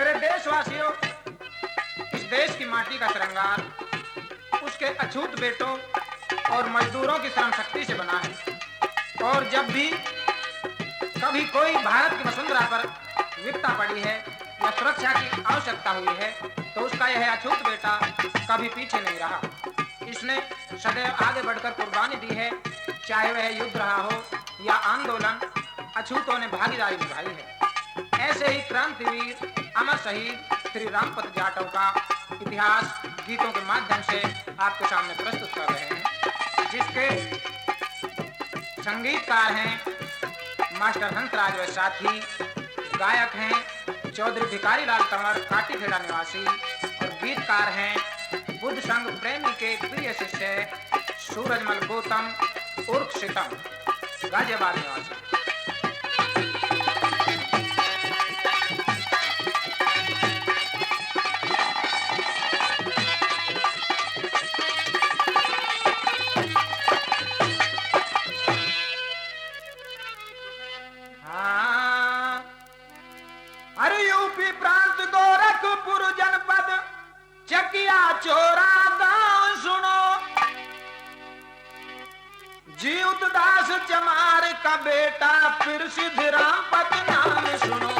मेरे देशवासियों, इस देश की माटी का श्रृंगार उसके अछूत बेटों और मजदूरों की श्रम शक्ति से बना है। और जब भी कभी कोई भारत की वसुंधरा पर विपदा पड़ी है या सुरक्षा की आवश्यकता हुई है, तो उसका यह अछूत बेटा कभी पीछे नहीं रहा। इसने सदैव आगे बढ़कर कुर्बानी दी है, चाहे वह युद्ध रहा हो या आंदोलन, अछूतों ने भागीदारी निभाई है। ऐसे ही क्रांतिवीर अमर शहीद श्री रामपत जाटव का इतिहास गीतों के माध्यम से आपके सामने प्रस्तुत कर रहे हैं, जिसके संगीतकार हैं मास्टर हंसराज व साथी, गायक हैं चौधरी भिकारी लाल तंवर काटीखेड़ा निवासी, और गीतकार हैं बुद्ध संघ प्रेमी के प्रिय शिष्य सूरजमल गौतम उर्फ सितम, गाजियाबाद निवासी। यूपी प्रांत गोरखपुर जनपद चकिया चोरा गांव सुनो, जीवत दास चमार का बेटा फिर सिद्ध रामपत नाम सुनो।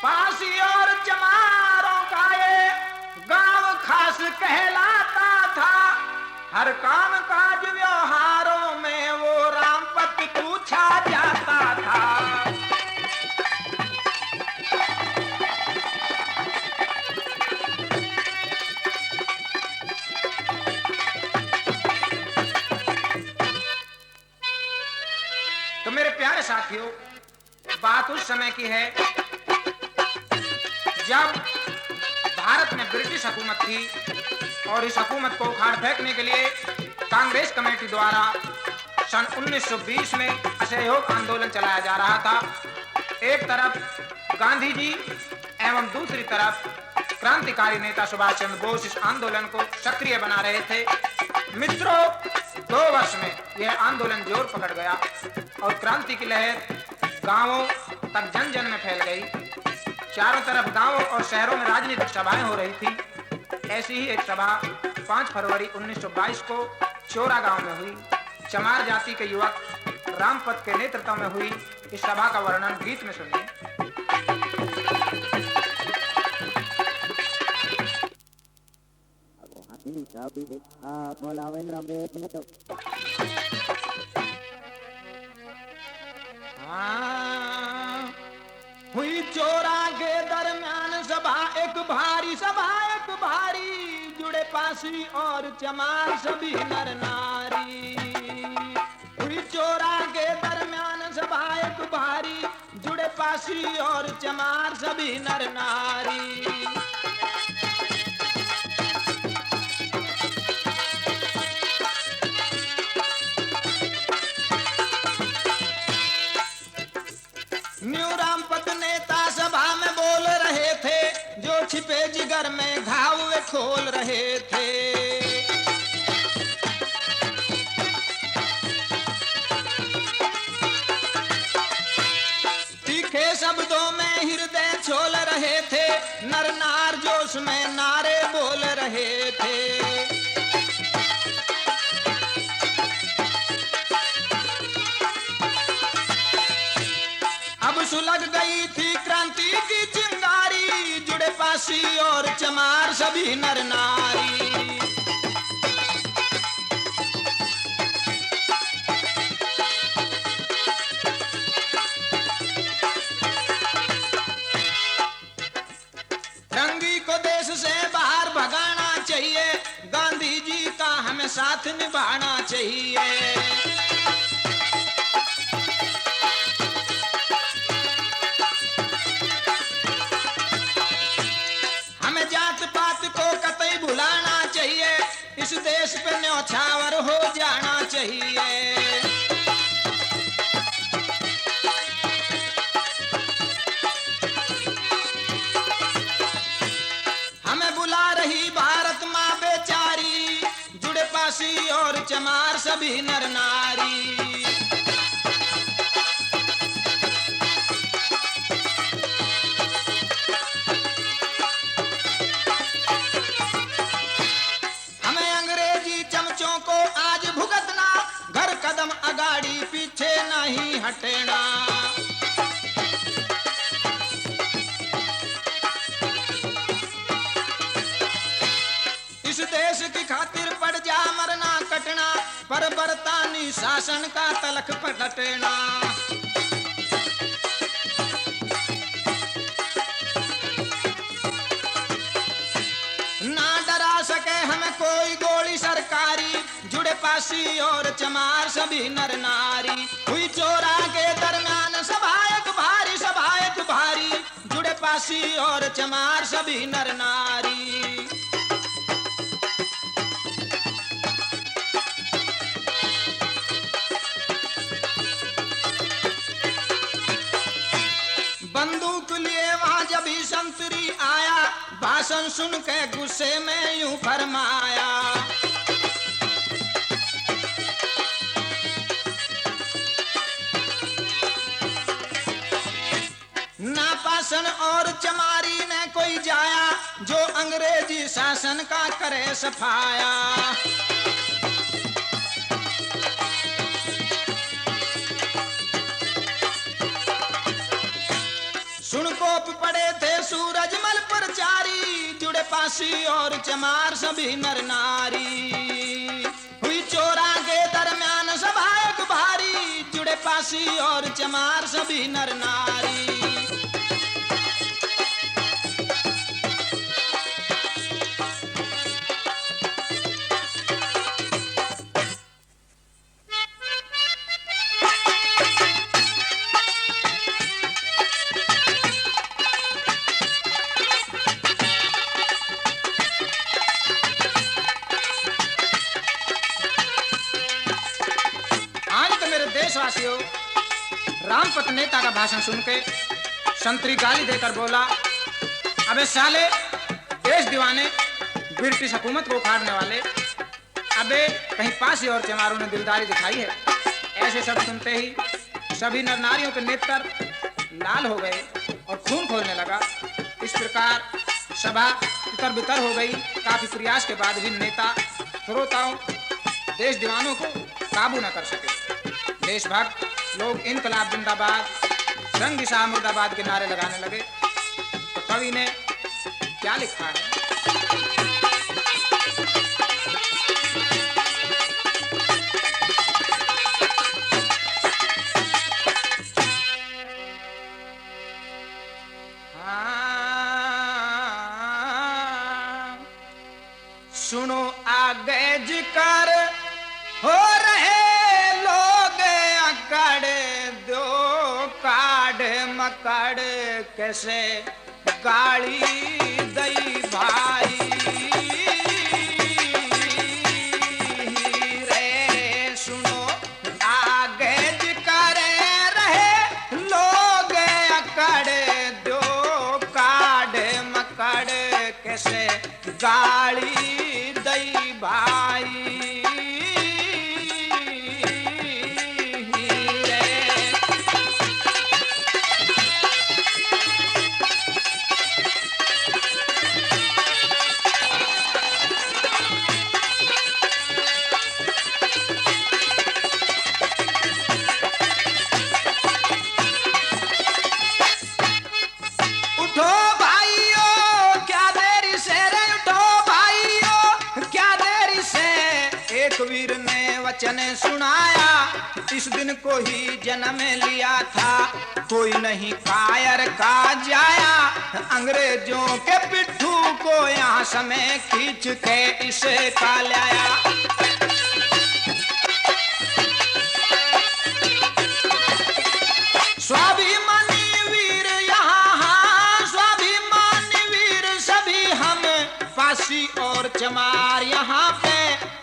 पासी और चमारों का ये गांव खास कहलाता था, हर काम काज व्यवहारों में वो रामपत पूछा जाता था। तो मेरे प्यारे साथियों, बात उस समय की है जब भारत में ब्रिटिश हुकूमत थी और इस हुकूमत को उखाड़ फेंकने के लिए कांग्रेस कमेटी द्वारा सन 1920 में असहयोग आंदोलन चलाया जा रहा था। एक तरफ गांधी जी एवं दूसरी तरफ क्रांतिकारी नेता सुभाष चंद्र बोस इस आंदोलन को सक्रिय बना रहे थे। मित्रों, 2 वर्ष में यह आंदोलन जोर पकड़ गया और क्रांति की लहर गांवों तक जन जन में फैल गई। चारों तरफ गांवों और शहरों में राजनीतिक सभाएं हो रही थी। ऐसी ही एक सभा 5 फरवरी 1922 को चोरा गांव में हुई। चमार जाति के युवक रामपत के नेतृत्व में हुई इस सभा का वर्णन गीत में सुनिए। हुई चोरा के दरमियान सभा एक भारी, सभा एक भारी, जुड़े पासी और चमार सभी नर नारी। हुई चोरा के दरमियान सभा एक भारी, जुड़े पासी और चमार सभी नर नारी। न्यू रामपत नेता सभा में बोल रहे थे, जो छिपे जिगर में घाव वे खोल रहे थे। तीखे शब्दों में हृदय छोल रहे थे, नर नार जोश में नारे बोल रहे थे। अब सुलग गई थी क्रांति की चिंगारी, जुड़े पासी और चमार सभी नर नारी। रंगी को देश से बाहर भगाना चाहिए, गांधी जी का हमें साथ निभाना चाहिए। इस देश पे न्यौछावर हो जाना चाहिए। हमें बुला रही भारत माँ बेचारी, चमार सभी नर नारी। हमें अंग्रेजी चमचों को आज भुगतना, घर कदम अगाड़ी पीछे नहीं हटेना। इस देश की खातिर पड़ जा मरना कटना, पर बरतानी शासन का तलक पलटना। ना डरा सके हमें कोई गोली सरकारी, जुड़े पासी और चमार सभी नर नारी। हुई चोरा के दरमियान सभायक भारी, जुड़े पासी और चमार सभी नर नारी। बंदूक लिए वहां जब ही संतरी आया, भाषण सुन के गुस्से में यूं फरमाया। ना पासन और चमारी ने कोई जाया, जो अंग्रेजी शासन का करे सफाया। सुन कोप पड़े थे सूरजमल पर चारी, जुड़े पासी और चमार सभी नर नारी। हुई चोरा के दरमियान सभायक भारी, जुड़े पासी और चमार सभी नर नारी। देशवासियों, रामपत नेता का भाषण सुन के संतरी गाली देकर बोला, अबे साले देश दीवाने, ब्रिटिश हुकूमत को उखाड़ने वाले, अबे कहीं पासी और चमारों ने दिलदारी दिखाई है। ऐसे सब सुनते ही सभी नर नारियों के नेत्र लाल हो गए और खून खोलने लगा। इस प्रकार सभा तितर बितर हो गई। काफी प्रयास के बाद भी नेता श्रोताओं देश दीवानों को काबू न कर सके। देशभक्त लोग इनकलाब जिंदाबाद, रंग दिशा मुर्दाबाद के नारे लगाने लगे। तो कवि ने क्या लिखा है? सुनो आगे जिक्र हो रहे लोग अकड़ दो काढ़ मकड़, कैसे गाड़ी दई भाई रे। सुनो आगे जिक्र रहे लोग अकड़ दो काढ़ मकड़, कैसे गाड़ी दई भाई रे। उठो भाइयों क्या देरी से रे, उठो भाइयों क्या देरी से। एक वीर ने वचन सुनाया, इस दिन को ही जन्म लिया था। कोई नहीं कायर का जाया, अंग्रेजों के पिट्ठू को यहाँ समय खींच के इसे का लाया। स्वाभिमानी वीर यहाँ, स्वाभिमानी वीर सभी हम, पासी और चमार यहाँ पे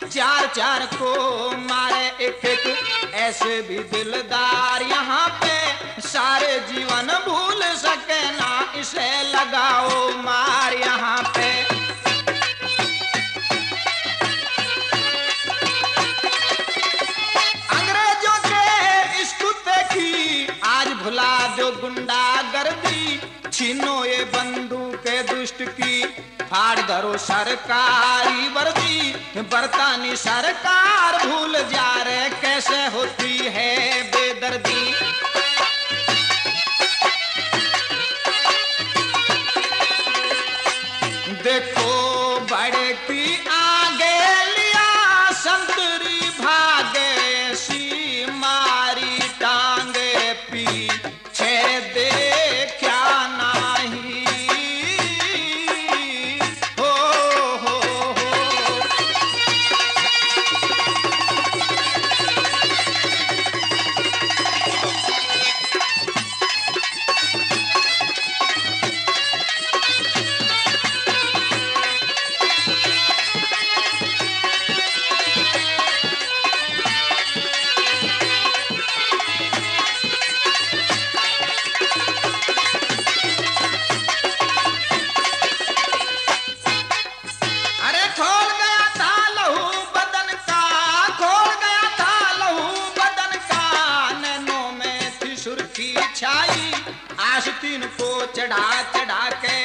चार चार को मारे एक एक। ऐसे भी दिलदार यहाँ पे सारे जीवन भूल सके ना, इसे लगाओ मार यहाँ पे। धरो सरकारी वर्दी, बरतानी सरकार भूल जा रे कैसे होती है बेदर्दी। देखो बड़े की आगे लिया संतरी भागे सी मारी टांगे पीछे देखा नहीं। हो अरे खोल गया था लहू बदन का, खोल गया था लहू बदन का, नैनों में थी सुर्खी छाई। आस्तीन को चढ़ा चढ़ा के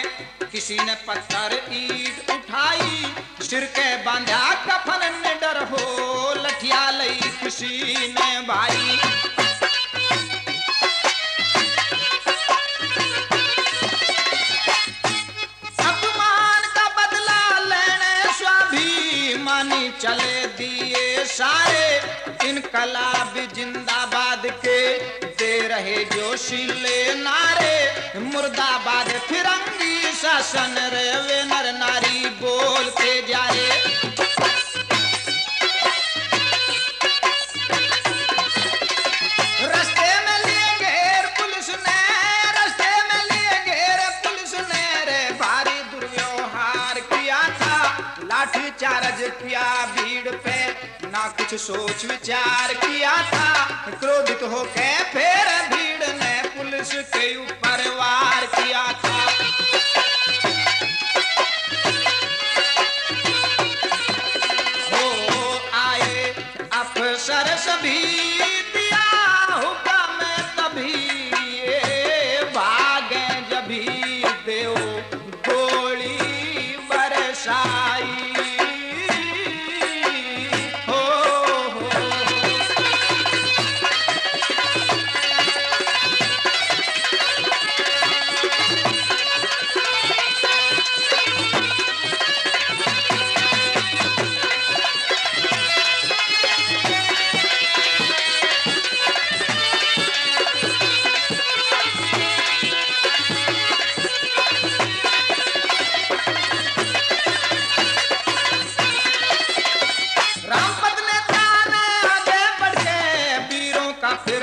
किसी ने पत्थर ईंट उठाई, सिर के बांधा कफन निडर हो लठिया लई किसी ने भाई। अपमान का बदला लेने स्वाभिमानी चले दिए सारे, इनकलाबी जिंदाबाद के दे रहे जोशीले नारे। मुर्दाबाद फिरंगी शासन रे वे नर नारी बोलते जा रे। रस्ते में लिए घेर पुलिस ने, रस्ते में लिए घेर पुलिस ने रे भारी दुर्व्यवहार किया था। लाठी चार्ज किया भीड़ पे, ना कुछ सोच विचार किया था। क्रोधित होके फिर भीड़ ने पुलिस के ऊपर वार किया था। हो आए अफसर सभी दिया हुक्म तभी, ये भागे जभी देव गोली बरसाई।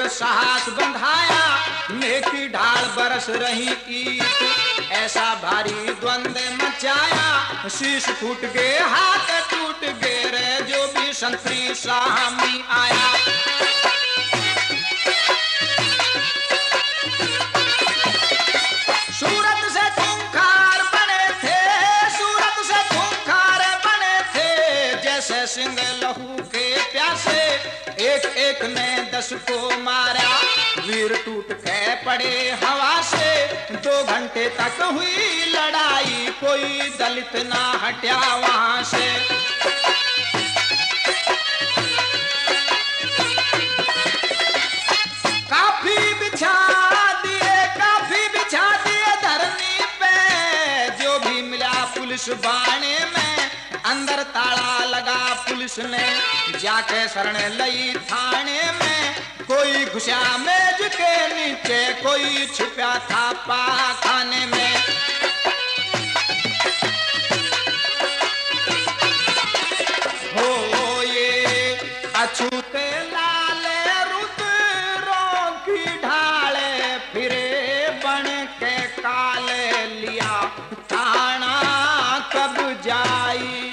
साहस बंधाया, नेकी ढाल बरस रही ईट, ऐसा भारी द्वंद मचाया। शीश फूट गए हाथ टूट गए रे जो भी संतरी सामी आया। सूरत से खूंखार बने थे, सूरत से खूंखार बने थे, जैसे सिंह लहू के प्यासे। एक एक ने 10 को मारा, वीर टूट के पड़े हवा से। 2 घंटे तक हुई लड़ाई, कोई दलित ना हटा वहां से। काफी बिछा दिए धरनी पे, जो भी मिला पुलिस बाणे में। अंदर ताला लगा पुलिस ने, जाके शरण लई थाने में। कोई घुसा मेज के नीचे, कोई छुपा था पाखाने में। हो ये अछूते लाल रुद्रों की ढाले, फिरे बन के काले लिया थाना कब जाई।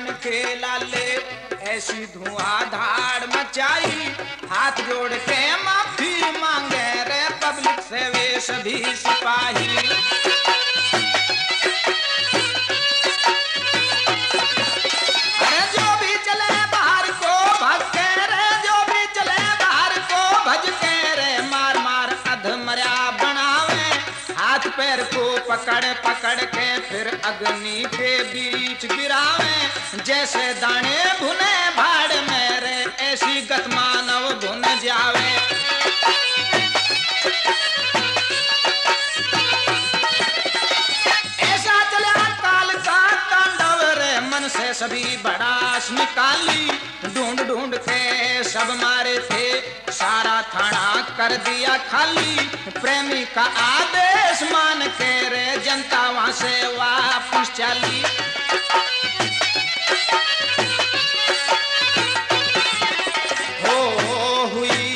बन के लाले ऐसी धुआंधार मचाई हाथ जोड़ के माफी मांगे रे पब्लिक से वे सभी सिपाही अरे जो भी चले बाहर को भग के रे जो भी चले बाहर को भज के रे मार मार अधमर्या बनावे हाथ पैर को पकड़ पकड़ के फिर अग्नि के बीच गिरावे जैसे दाने भुने भाड़ में रे ऐसी गत मानव भुन जावे ऐसा चला काल का तांडव रे मन से सभी भड़ास निकाली ढूंढ ढूंढ के सब मारे थे सारा थाना कर दिया खाली प्रेमी का आदेश मान के रे जनता वहां से वापस चली हो हुई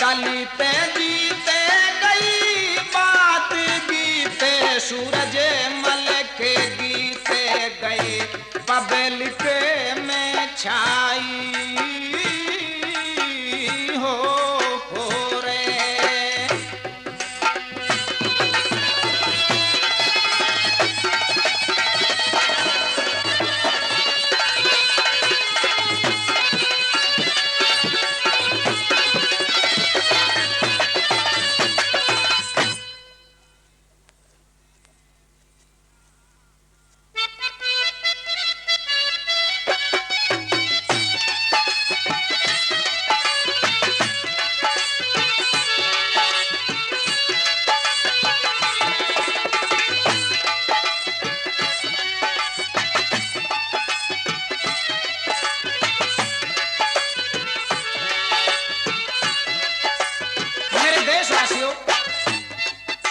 गली पे जीते गई बात गीते सूरज मल के गीते गए पब्लिक में छाई हो रे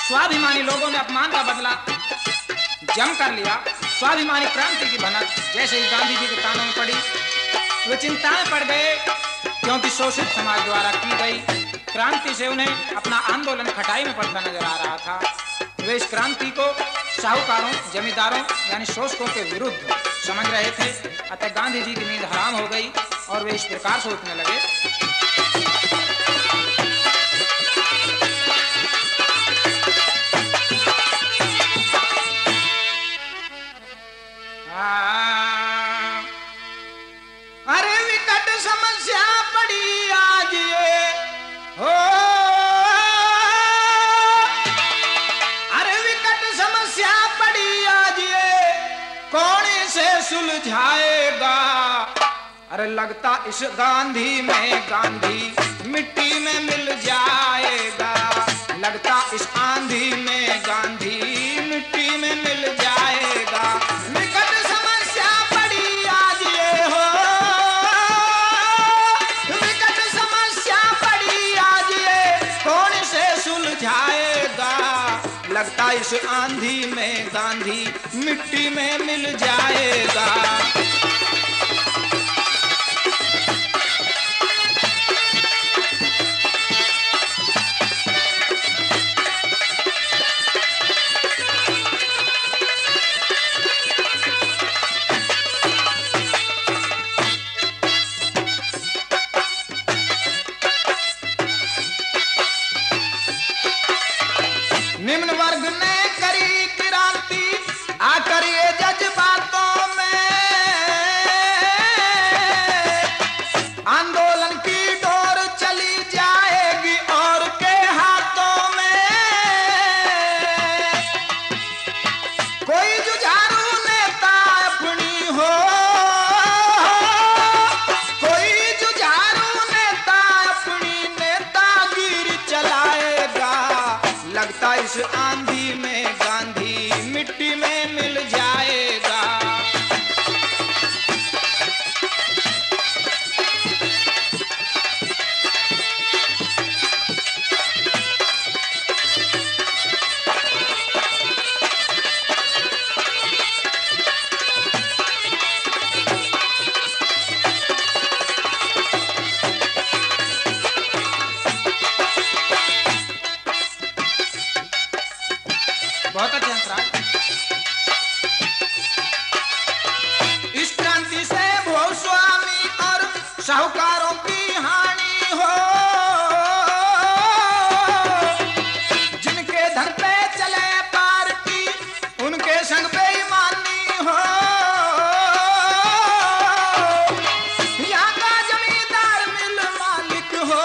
स्वाभिमानी लोगों ने अपमान का बदला जम कर लिया स्वाभिमानी क्रांति की भनक जैसे ही गांधी जी के कानों में पड़ी वे चिंता में पड़ गए क्योंकि शोषित समाज द्वारा की गई क्रांति से उन्हें अपना आंदोलन खटाई में पड़ता नजर आ रहा था वे इस क्रांति को साहूकारों जमींदारों यानी शोषकों के विरुद्ध समझ रहे थे अतः गांधी जी की नींद हराम हो गई और वे इस प्रकार सोचने लगे अरे विकट समस्या पड़ी आज ये हो अरे विकट समस्या पड़ी आज ये कौन से सुलझाएगा अरे लगता इस गांधी में गांधी मिट्टी में मिल जाएगा लगता इस आंधी में गांधी मिट्टी में मिल जाएगा विकट समस्या पड़ी आज ये हो विकट समस्या पड़ी आज ये कौन से सुलझाएगा लगता इस आंधी में गांधी मिट्टी में मिल जाएगा निम्न वर्ग ने करी क्रांति आकर ये जज्बातों में आंदोलन की डोर चली जाएगी और के हाथों में कोई जुझारू नेता अपनी हो कोई जुझारू नेता अपनी नेतागिरी चलाएगा लगता इस आंधी में गांधी मिट्टी में मिल जाएगा बहुत अच्छा अंतराल इस क्रांति से साहूकारों की हानि हो, जिनके धन पे चले पार्टी उनके संग बेईमानी हो। यहाँ का जमींदार मिल मालिक हो,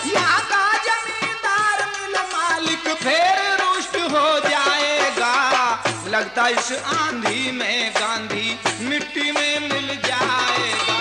यहाँ का जमींदार मिल मालिक फिर रुष्ट हो जाएगा। लगता इस आंधी में गांधी मिट्टी में मिल जाएगा।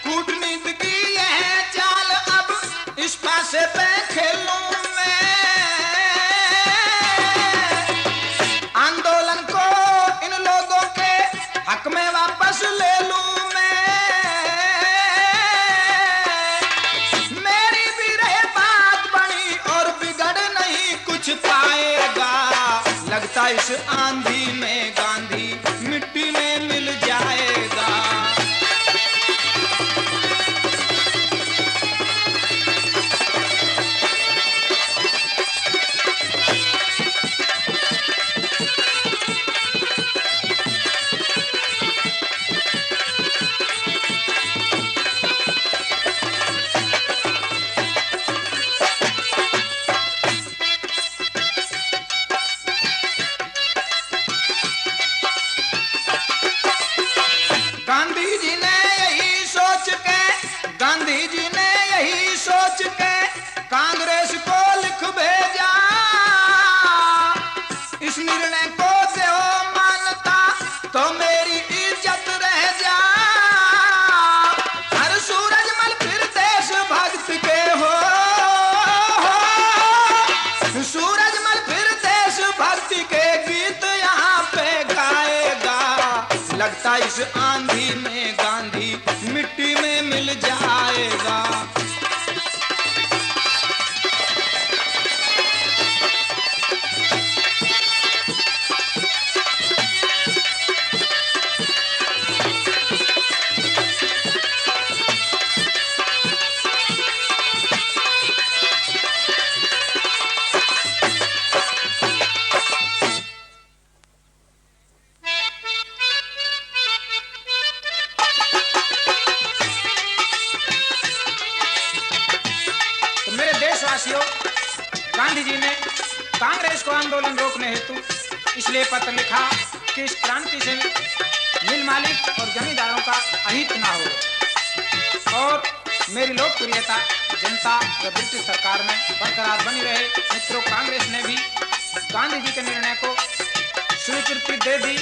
कूटनीति की यह चाल अब इस पासे पे खेलूं मैं, आंदोलन को इन लोगों के हक में वापस ले लूं मैं। मेरी भी रहे बात बनी और बिगड़ नहीं कुछ पाएगा। लगता इस आंधी में गांधी मिट्टी में मिल जाएगा। गांधी जी ने यही सोच के कांग्रेस को लिख भेजा, इस निर्णय को दो मानता तो मेरी इज्जत रह जा। हर सूरजमल फिर देश भक्त के हो, सूरजमल फिर देश भक्ति के गीत यहाँ पे गाएगा। लगता इस आंधी में गांधी मिट्टी में मिल जाएगा। देशवासियों, गांधी जी ने कांग्रेस को आंदोलन रोकने हेतु इसलिए पत्र लिखा कि इस क्रांति से मिल मालिक और जमींदारों का अहित ना हो और मेरी लोकप्रियता जनता व ब्रिटिश सरकार में बरकरार बनी रहे। मित्रों, कांग्रेस ने भी गांधी जी के निर्णय को स्वीकृति दे दी।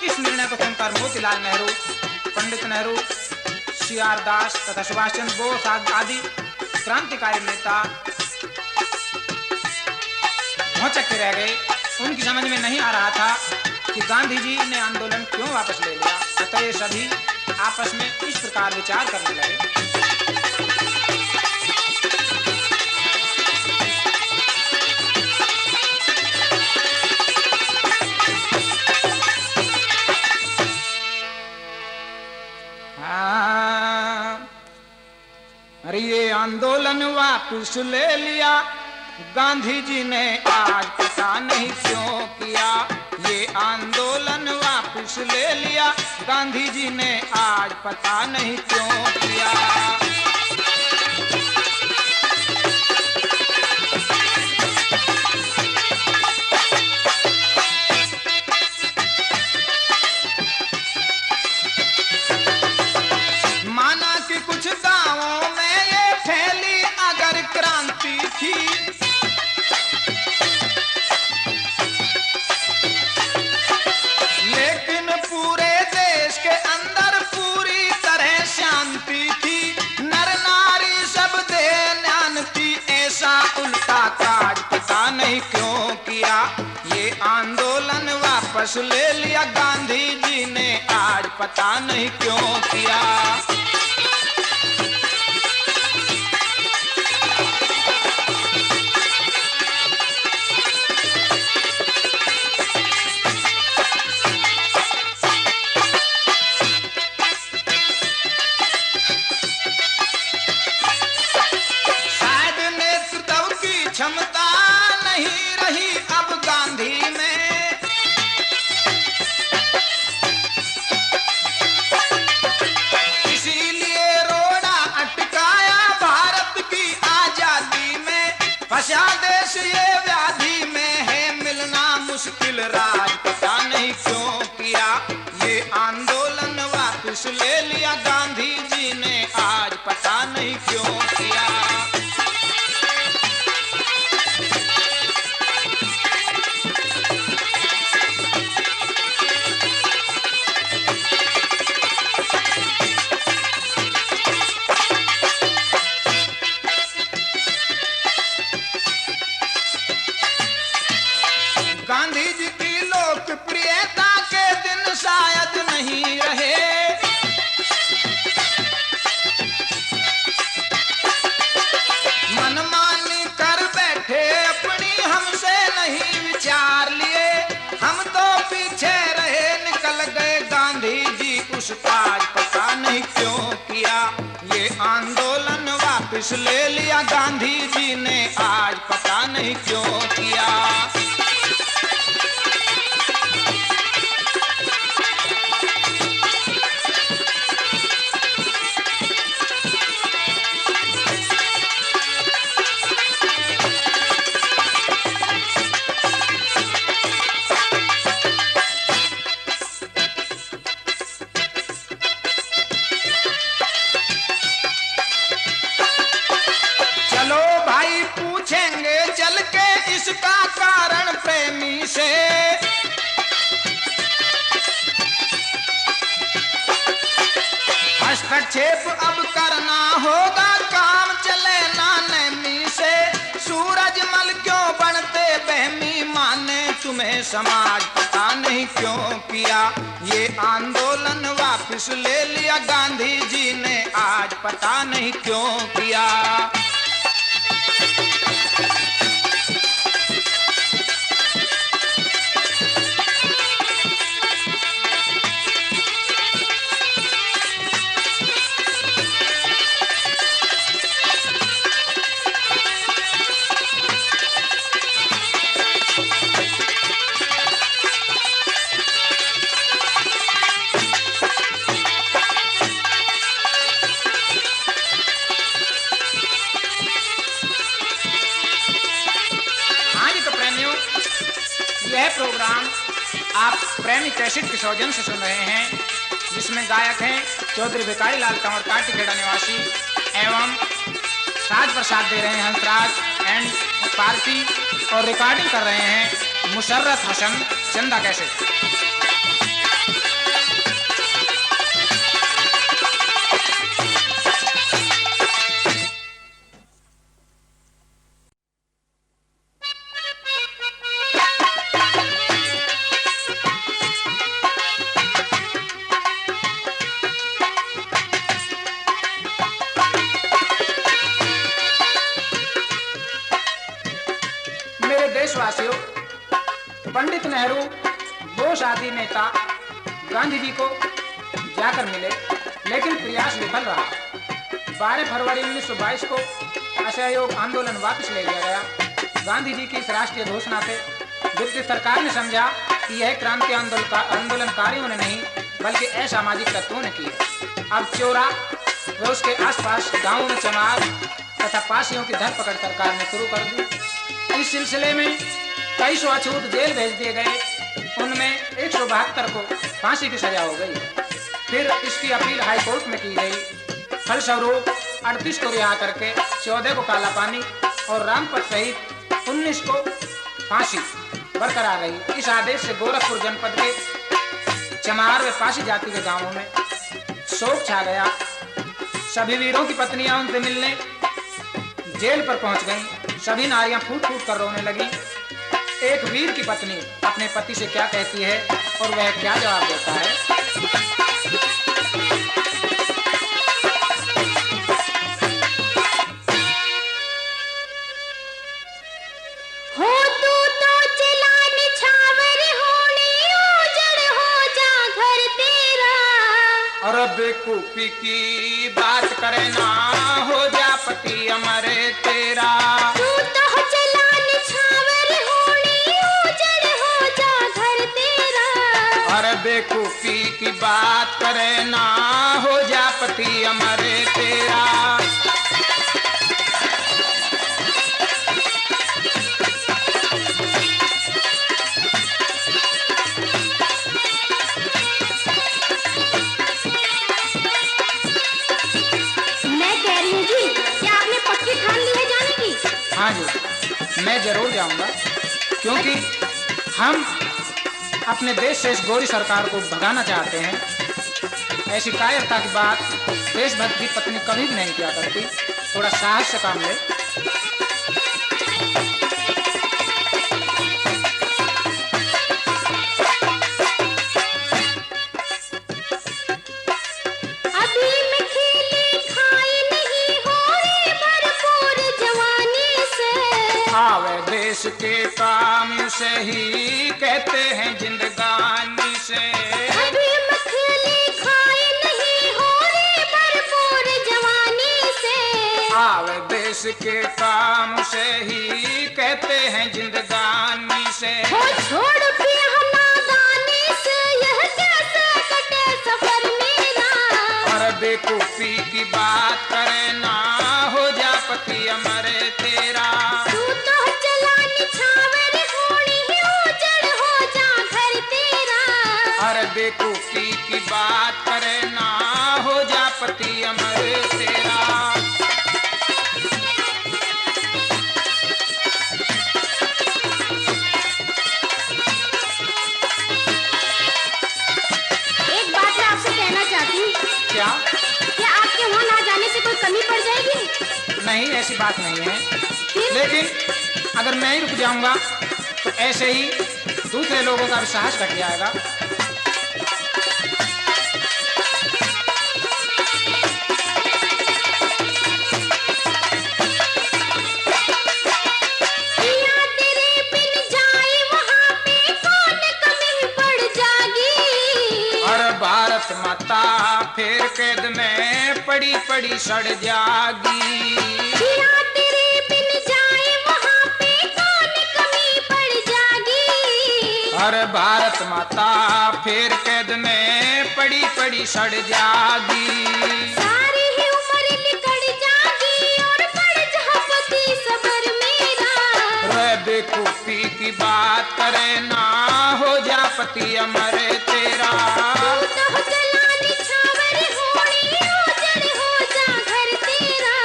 इस निर्णय को सुनकर मोतीलाल नेहरू, पंडित नेहरू, CR दास तथा सुभाष चंद्र बोस आदि क्रांतिकारी नेता भौचक्के रह गए। उनकी समझ में नहीं आ रहा था कि गांधी जी ने आंदोलन क्यों वापस ले लिया। अतः ये सभी आपस में इस प्रकार विचार करने लगे। अरे ये आंदोलन वापस ले लिया गांधी जी ने, आज पता नहीं क्यों किया। ये आंदोलन वापस ले लिया गांधी जी ने, आज पता नहीं क्यों किया। माना कि कुछ गांवों में ये फैली अगर क्रांति थी, लेकिन पूरे देश के अंदर पूरी तरह शांति थी। नर नारी सब दे ज्ञान थी, ऐसा उल्टा काज पता नहीं क्यों वापस ले लिया गांधी जी ने, आज पता नहीं क्यों किया। शायद नेतृत्व की क्षमता नहीं रही अब गांधी में, इसीलिए रोड़ा अटकाया भारत की आजादी में। फंसा देश ये व्याधि में है, मिलना मुश्किल राज पता नहीं क्यों किया। ये आंदोलन वापस ले लिया गांधी जी ने, आज पता नहीं क्यों किया। गांधी जी की लोकप्रियता के दिन शायद नहीं रहे, मनमानी कर बैठे अपनी, हमसे नहीं विचार लिए। हम तो पीछे रहे, निकल गए गांधी जी उस पार, पता नहीं क्यों किया। ये आंदोलन वापस ले लिया गांधी जी ने, आज पता नहीं क्यों किया। चलो भाई पूछेंगे चल के इसका कारण प्रेमी से, हस्तक्षेप अब करना होगा, काम चले ना नेमी से। सूरजमल क्यों बनते बहमी, माने तुम्हें समाज पता नहीं क्यों किया। ये आंदोलन वापस ले लिया गांधी जी ने, आज पता नहीं क्यों किया। यह प्रोग्राम आप प्रेमी कैसेट के सौजन्य से सुन रहे हैं, जिसमें गायक हैं चौधरी भिखारी लाल कंवर काटीखेड़ा निवासी एवं साज पर साथ दे रहे हैं हंसराज एंड पार्टी, और रिकॉर्डिंग कर रहे हैं मुशर्रफ हसन चंदा कैसेट। देशवासियों, पंडित नेहरू बोस आदि नेता गांधी जी को जाकर मिले, लेकिन प्रयास विफल रहा। 12 फरवरी 1922 को असहयोग आंदोलन वापस ले लिया गया। गांधी जी की इस राष्ट्रीय घोषणा से ब्रिटिश सरकार ने समझा कि यह क्रांति आंदोलनकारियों ने नहीं बल्कि असामाजिक तत्वों ने की है। अब चोरा व उसके आसपास गांवों में चमार तथा पासियों की धरपकड़ सरकार ने शुरू कर दी। इस सिलसिले में 23 अछूत जेल भेज दिए गए, उनमें 172 को फांसी की सजा हो गई। फिर इसकी अपील हाई कोर्ट में की गई। फलस्वरूप 38 को रिहा करके 14 को काला पानी और रामपत सहित 19 को फांसी बरकरार रही। इस आदेश से गोरखपुर जनपद के चमार व पासी जाति के गांवों में शोक छा गया। सभी वीरों की पत्नियां उनसे मिलने जेल पर पहुंच गईं। सभी नारियां फूट फूट कर रोने लगी। एक वीर की पत्नी अपने पति से क्या कहती है और वह क्या जवाब देता है। हो तू तो चला निछावर होने उजड़ हो जा घर तेरा। और बेवकूफी की बात करे ना हो जा पति अमर तेरा। तू तो चला निछावर होने उजड़ हो जा घर तेरा। और बेवकूफी की बात करे ना हो जा पति अमर तेरा। मैं कह रही हूँ जी, क्या आपने पक्की ठान ली है जाने की? हाँ जी, मैं जरूर जाऊंगा, क्योंकि हम अपने देश से इस गोरी सरकार को भगाना चाहते हैं। ऐसी कायरता की बात देशभक्त की पत्नी कभी भी नहीं किया करती। थोड़ा साहस से काम ले। अभी मैं खेले खाए नहीं हो रे भरपूर जवानी से। आवे देश के काम से ही कहते हैं जिंदगानी से। अभी मैं खेले खाए नहीं हो रे भरपूर जवानी से। आवे देश के काम से ही कहते हैं जिंदगानी से। हो छोड़ पिया नादानी से, यह कैसे कटे सफर मेरा। और बेवकूफी की बात करे ना हो जा पति अमर तेरा। तू तो चला निछावर होने उजड़ हो जा घर तेरा। और बेवकूफी की बात करे ना हो जा पति अमर तेरा। एक बात मैं आपसे कहना चाहती हूँ, क्या? क्या आपके वहाँ ना जाने से कोई कमी पड़ जाएगी? नहीं, ऐसी बात नहीं है, फिर? लेकिन अगर मैं ही रुक जाऊंगा तो ऐसे ही दूसरे लोगों का भी साहस घट जाएगा। पिया तेरे बिन जाए वहाँ पे कौन कमी पड़ जाएगी। और भारत माता फिर कैद में पड़ी पड़ी सड़ जागी। पिया तेरे बिन जाए वहाँ पे कौन कमी पड़ जाएगी। और भारत माता फिर कैद में पड़ी पड़ी सड़ जागी। सारी ही उम्र निकल जाएगी और बढ़ जा पति सबर मेरा। रे बेवकूफी की बात करे ना हो जा पति अमर तेरा। तू तो चला निछावर होने उजड़ हो जा घर तेरा।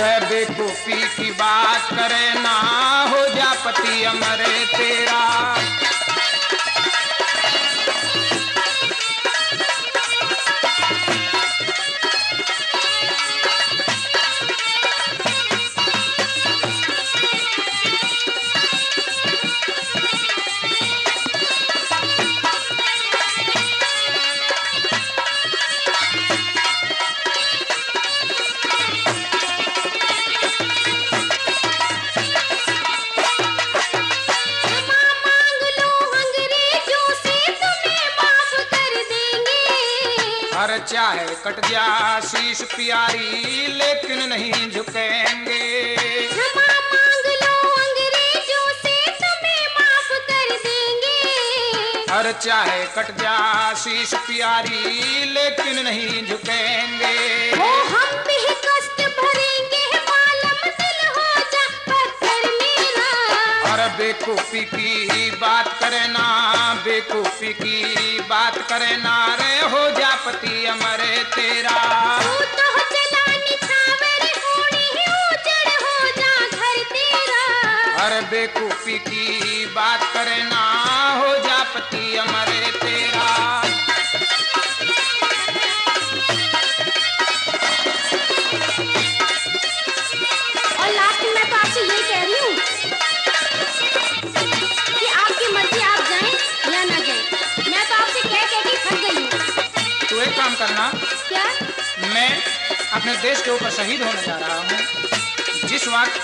रे बेवकूफी की बात करे ना हो जा पति अमर तेरा। क्षमा मांग लो अंग्रेजों से, तुम्हें माफ कर देंगे। हर चाहे कट जा शीश प्यारी लेकिन नहीं झुकेंगे। क्षमा मांग लो अंग्रेजों से, तुम्हें माफ कर देंगे। हर चाहे कट जा शीश प्यारी लेकिन नहीं झुकेंगे। वो हम भी कष्ट भरेंगे, मालूम दिल हो जा पत्थर मेरा। और बेवकूफी की बात करे ना, बेवकूफी की बात करे ना रे हो जा पति अमर तेरा। तू तो चला निछावर होने उजड़ हो जा घर तेरा। और बेवकूफी की बात करे ना हो जा पति अमर तेरा। और लास्ट में मैं तो आपसे ये कह रही हूँ कि अपने देश के ऊपर शहीद होने जा रहा हूँ। जिस वक्त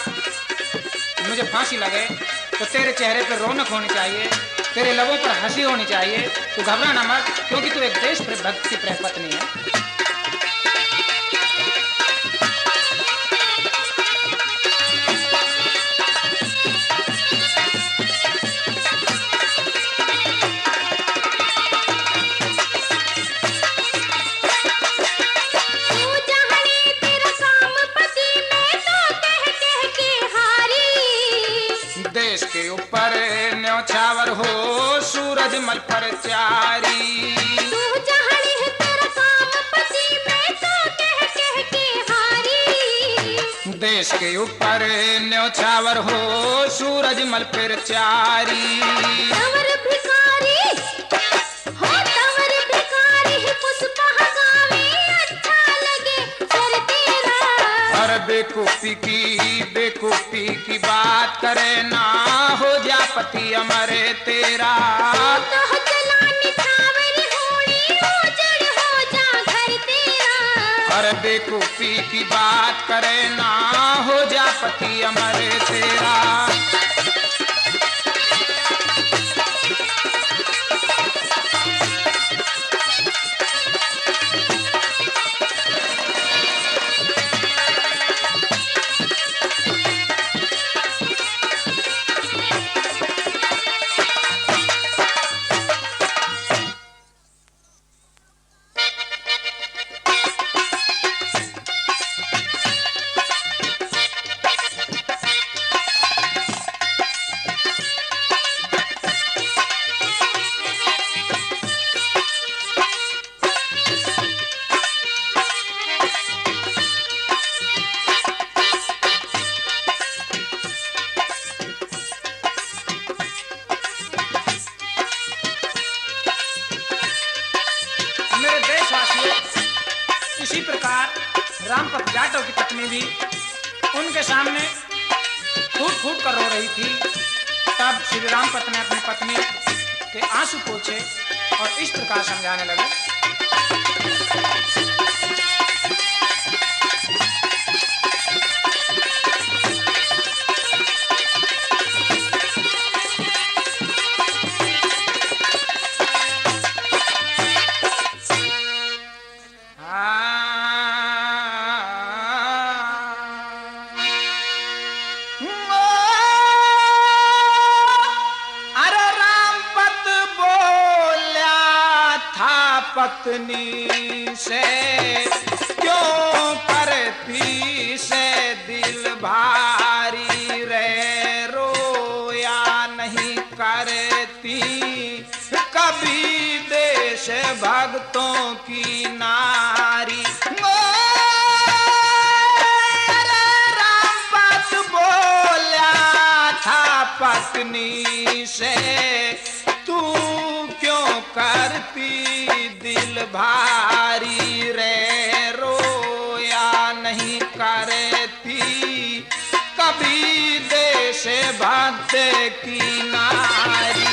मुझे फांसी लगे तो तेरे चेहरे पर रौनक होनी चाहिए, तेरे लबों पर हंसी होनी चाहिए। तू घबराना मत, क्योंकि तू एक देश भक्त की प्रेम पत्नी है। देश के ऊपर न्योछावर हो सूरज मल पर चारी। तू जहड़ी है तेरा काम पति मैं तो कह के हारी। देश के ऊपर न्योछावर हो सूरज मल पर चारी। तवर भिखारी हो तवर भिखारी पुष्पा गावे अच्छा लगे सर तेरा। और बेकूफी की बात करे ना हो जा पति अमरे तेरा। तो चलानी छावरी होनी उजड़ हो जा घर तेरा। और बेकूफी की बात करे ना हो जा पति अमरे तेरा। इसी प्रकार रामपत जाटव की पत्नी भी उनके सामने फूट फूट कर रो रही थी। तब श्री रामपत ने अपनी पत्नी के आंसू पोंछे और इस प्रकार समझाने लगे। पत्नी से क्यों करती से दिल भारी रे, रोया नहीं करती कभी देश भक्तों की नारी। रामपत बोला था पत्नी से तू क्यों करती दिल भारी रे, रोया नहीं करती कभी देश भक्त की नारी।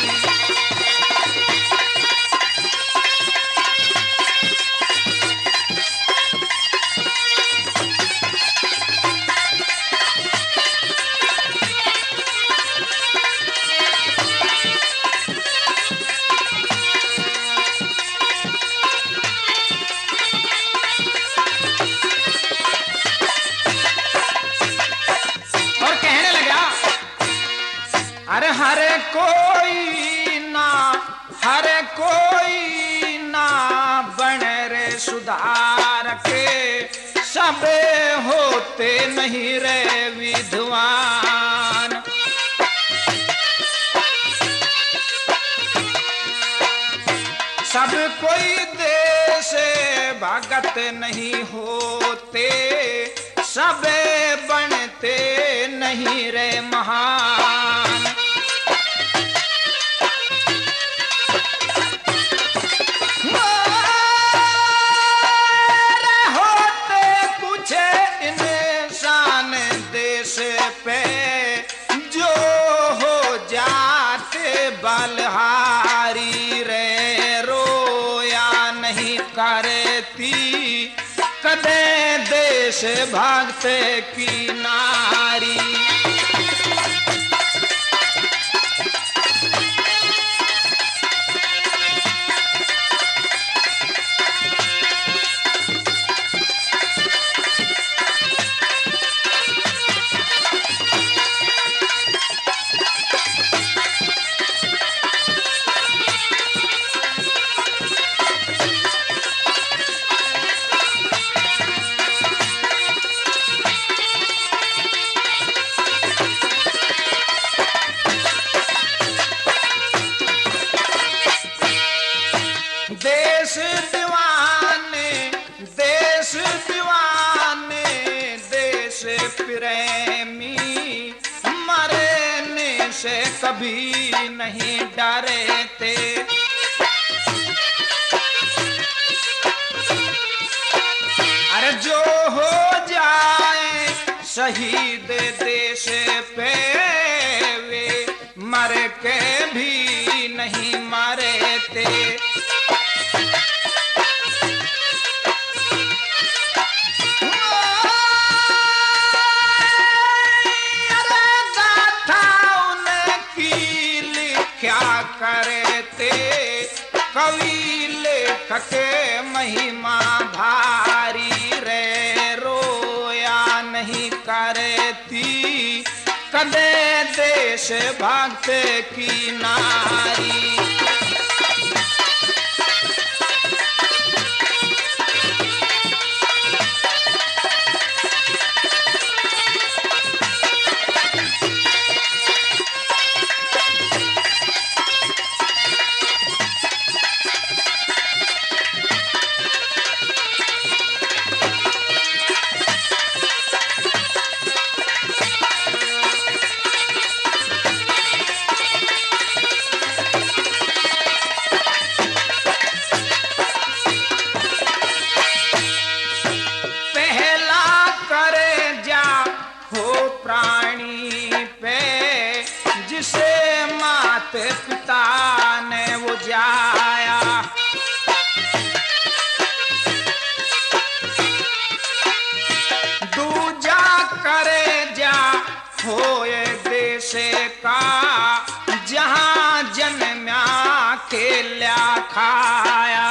हर कोई ना बन रे सुधार के, सबे होते नहीं रे विद्वान। सब कोई देश भगत नहीं होते, सबे बनते नहीं रे महान। बलहारी रे, रोया नहीं करती कदे दे देश भक्त की नारी। देश दीवाने, देश दीवाने, देश प्रेमी, मरने से कभी नहीं डरते। अरे जो हो जाए शहीद देश पे, वे मर के भी नहीं मरते। करते कवि लेखक महिमा भारी रे, रोया नहीं करती कदे देश भक्त की नारी। पिता ने वो जाया, दूजा करे जा होए देश का, जहां जन्म्या खेल्या खाया।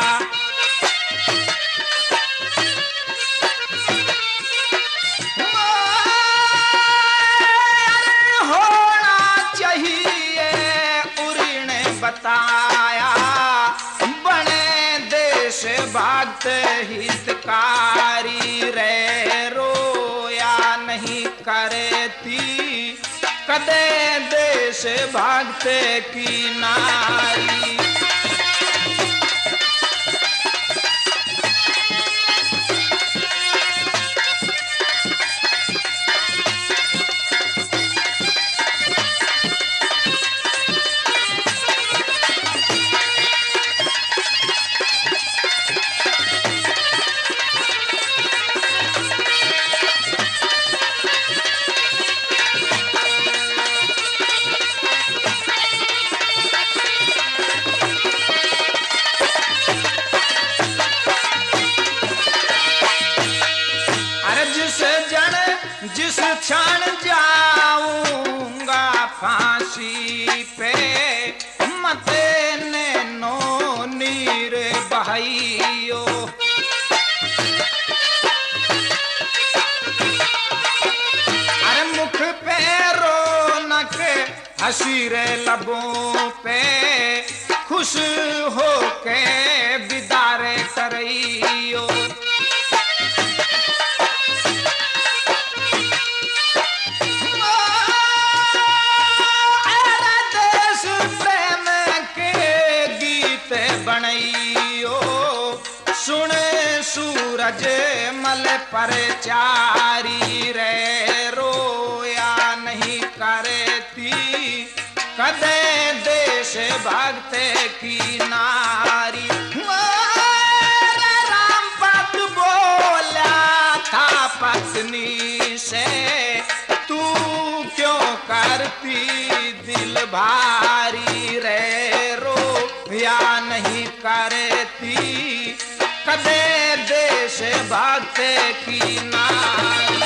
बताया बने देश भक्त हितकारी रे, रोया नहीं करती कदे देश भक्त की नारी। जिस क्षण जाऊंगा फांसी पे, मते नैनो नीर बहाइयो। अरे मुख पे रौनक, हंसी रे लबों पे, खुश होके बिदारे करइयो। सुने सूरज मल पर चारी रे, रोया नहीं करती कदे देश भक्त की नारी। राम पत बोला था पत्नी से, तू क्यों करती दिल भारी रे, रोया नहीं करती कदे देश से भागते की नारी।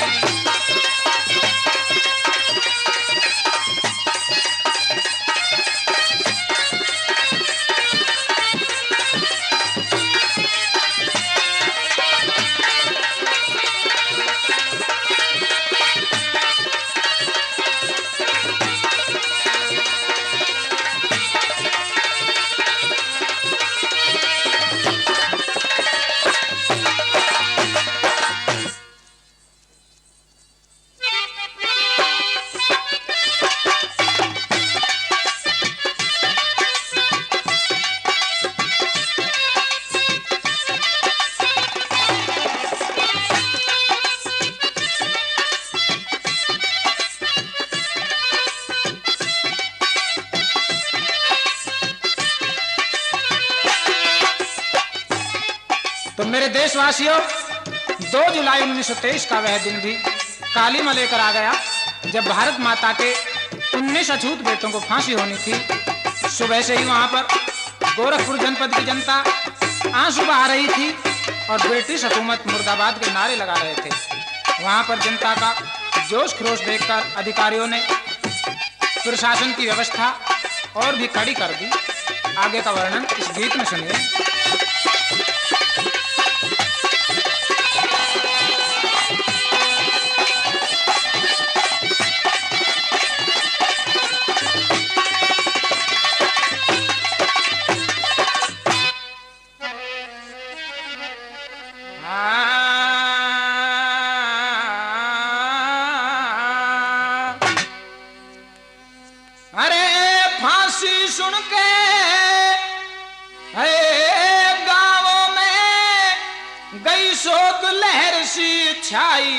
तो मेरे देशवासियों, 2 जुलाई 1923 का वह दिन भी कालीमा लेकर आ गया जब भारत माता के 19 अछूत बेटों को फांसी होनी थी। सुबह से ही वहां पर गोरखपुर जनपद की जनता आंसू बहा रही थी और ब्रिटिश हुकूमत मुर्दाबाद के नारे लगा रहे थे। वहां पर जनता का जोश खरोश देखकर अधिकारियों ने प्रशासन की व्यवस्था और भी कड़ी कर दी। आगे का वर्णन इस गीत में सुनिए। सुन के गांवों में गई शोक लहर सी छाई।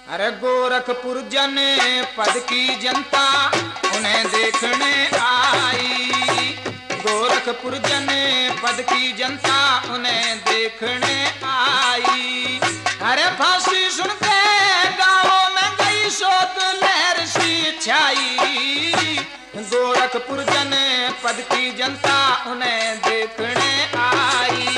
अरे गोरखपुर जनपद की जनता उन्हें देखने आई। गोरखपुर जनपद की जनता उन्हें देखने आई। अरे फांसी सुन के गांवों में गई शोक लहर सी छाई। गोरखपुर जनपद की जनता उन्हें देखने आई।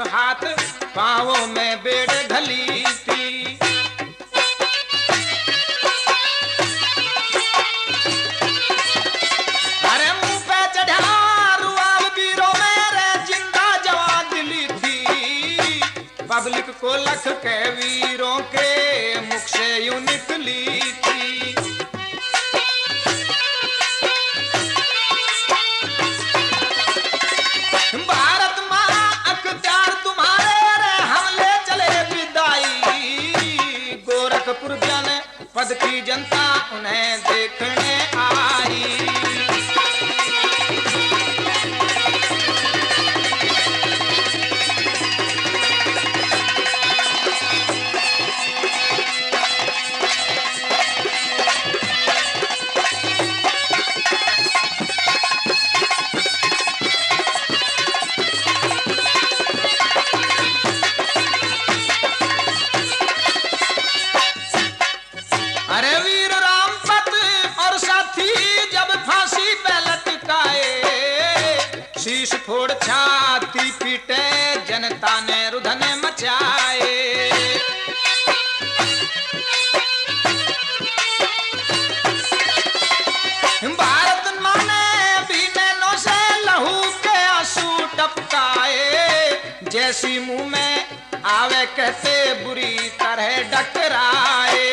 हाथ पाँवों में बेड़ घली थी। अरे मुंह पे चढ़ा रुआल बीरों मेरे जिंदा जवान दिली थी। पब्लिक को लख के वीरों के मुख से यूं निकली थी। पद की जनता उन्हें देखने आई। शीश फोड़ छाती पीटे जनता ने रुधन मचाए। भारत माने भी नैनों से लहू के आंसू टपकाए। जैसी मुंह में आवे कहते बुरी तरह डकराए।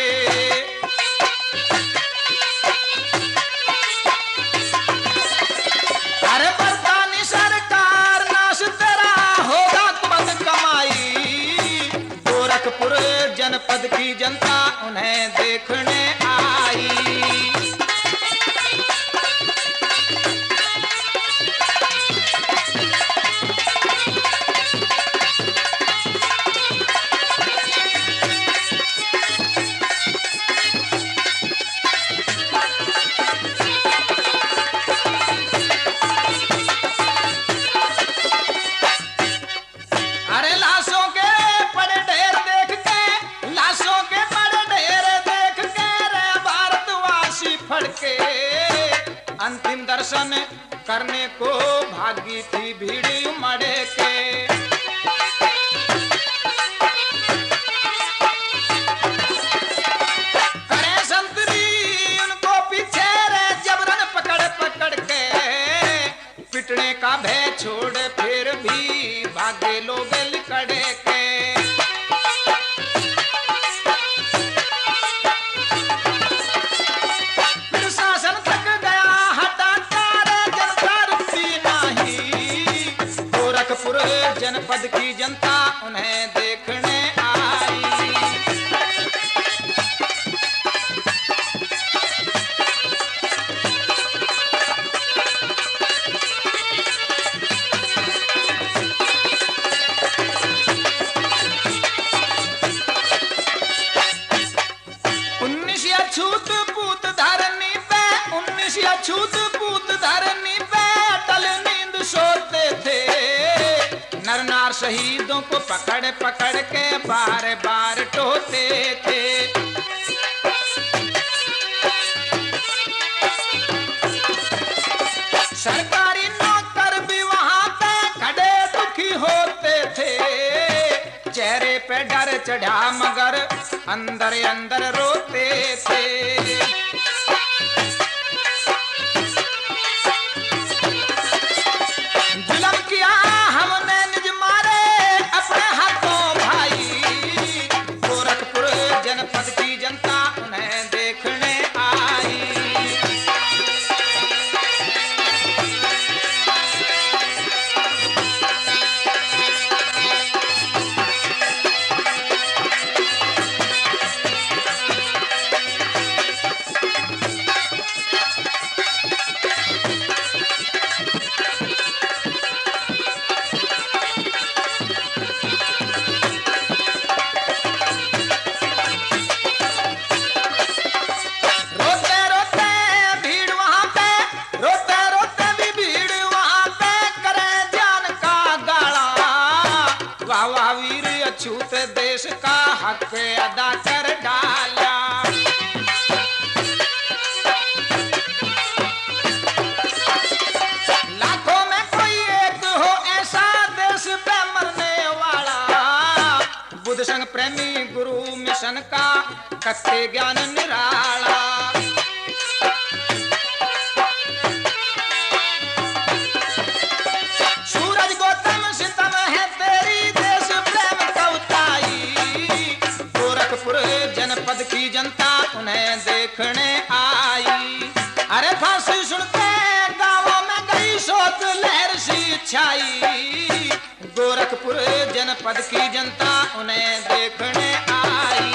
जनपद की जनता उन्हें देखने आई। दर्शन करने को भागी थी भीड़ उमड़ के। करे संतरी उनको पीछे रे जबरन पकड़ पकड़ के, पिटने का भय छोड़ फिर भी भागे लोग लिकड़ के। फिर शासन थक गया हटा रे जनता रुकती नहीं, गोरखपुर जनपद की जनता उन्हें देखने आई। छूत पूत धरनी पे, 19 छूत पूत धरनी पे अटल नींद सोते थे। नर नार शहीदों को पकड़ पकड़ के बार बार टोते थे। सरकारी नौकर भी वहां पे खड़े दुखी होते थे। चेहरे पे डर चढ़ा मगर अंदर अंदर रोते थे। जुल्म किया हमने निज मारे अपने हाथों भाई, गोरखपुर जनपद की जनता उन्हें देखने आई। अछूत देश का हक अदा कर डाला। लाखों में कोई एक हो ऐसा देश पे मरने वाला, बुद्ध संग प्रेमी गुरु मिशन का कत्ते ज्ञान निराला। सूरज गौतम सितम है तेरी देश प्रेम कवताई, गोरखपुर जनपद की जनता उन्हें देखने आई। अरे फांसी सुनते गांवों में गई शोक लहर सी छाई, गोरखपुर जनपद की जनता उन्हें देखने आई।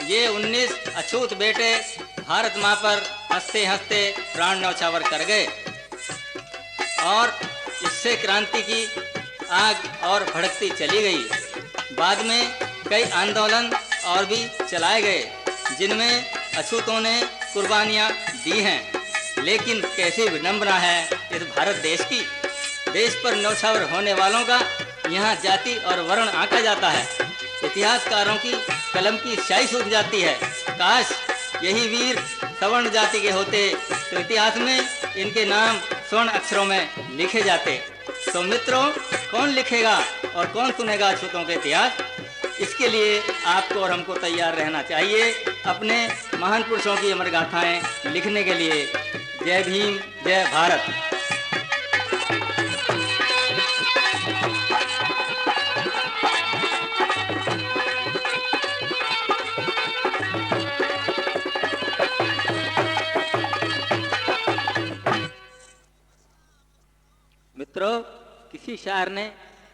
ये 19 अछूत बेटे भारत माँ पर हंसते हंसते प्राण न्यौछावर कर गए और इससे क्रांति की आग और भड़कती चली गई। बाद में कई आंदोलन और भी चलाए गए जिनमें अछूतों ने कुर्बानियाँ दी हैं, लेकिन कैसी विडंबना है इस भारत देश की। देश पर न्यौछावर होने वालों का यहाँ जाति और वर्ण आंका जाता है। इतिहासकारों की कलम की स्याही सूख जाती है। काश यही वीर सवर्ण जाति के होते तो इतिहास में इनके नाम स्वर्ण अक्षरों में लिखे जाते। तो मित्रों, कौन लिखेगा और कौन सुनेगा अछूतों के इतिहास? इसके लिए आपको और हमको तैयार रहना चाहिए अपने महान पुरुषों की अमर गाथाएं लिखने के लिए। जय भीम, जय भारत। किसी शायर ने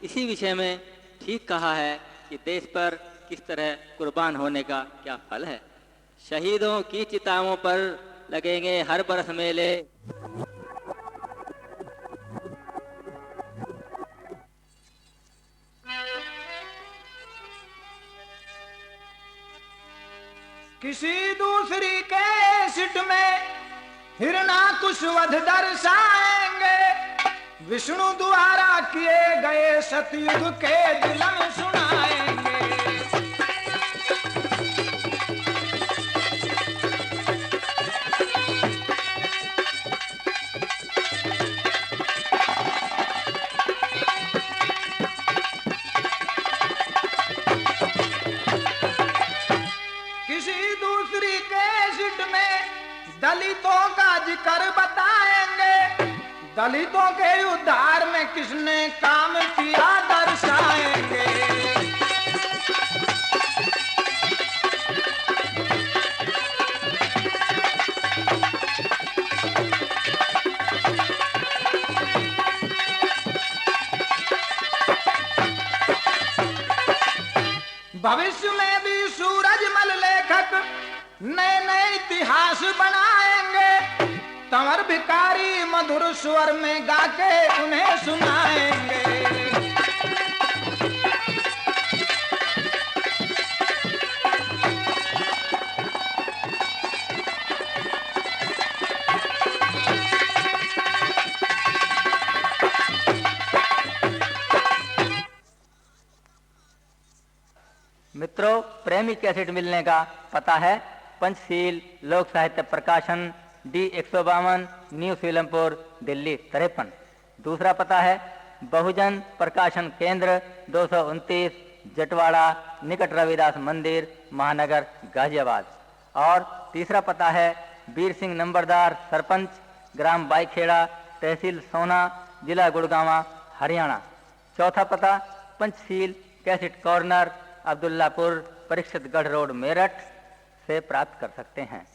इसी विषय में ठीक कहा है कि देश पर किस तरह कुर्बान होने का क्या फल है। शहीदों की चिताओं पर लगेंगे हर बरस मेले, किसी दूसरी कैसेट में हिरणाकुश वध दर्शाएंगे, विष्णु द्वारा किए गए सतयुग के जुल्म सुनाएंगे। किसी दूसरी कैसेट में दलितों का जिक्र बताएंगे, दलितों के उद्धार में किसने काम किया दर्शाएंगे। भविष्य में भी सूरजमल लेखक नए नए इतिहास बनाएंगे, तंवर भिखारी मधुर स्वर में गाके उन्हें सुनाएंगे। मित्रों, प्रेमी कैसेट मिलने का पता है पंचशील लोक साहित्य प्रकाशन, D152, न्यू सीलमपुर, दिल्ली 53। दूसरा पता है बहुजन प्रकाशन केंद्र, 229, जटवाड़ा, निकट रविदास मंदिर, महानगर, गाजियाबाद। और तीसरा पता है वीर सिंह नंबरदार, सरपंच, ग्राम बाईखेड़ा, तहसील सोना, जिला गुड़गांव, हरियाणा। चौथा पता Panchsheel cassette corner, Abdullapur, Parikshitgarh road, Meerut से प्राप्त कर सकते हैं।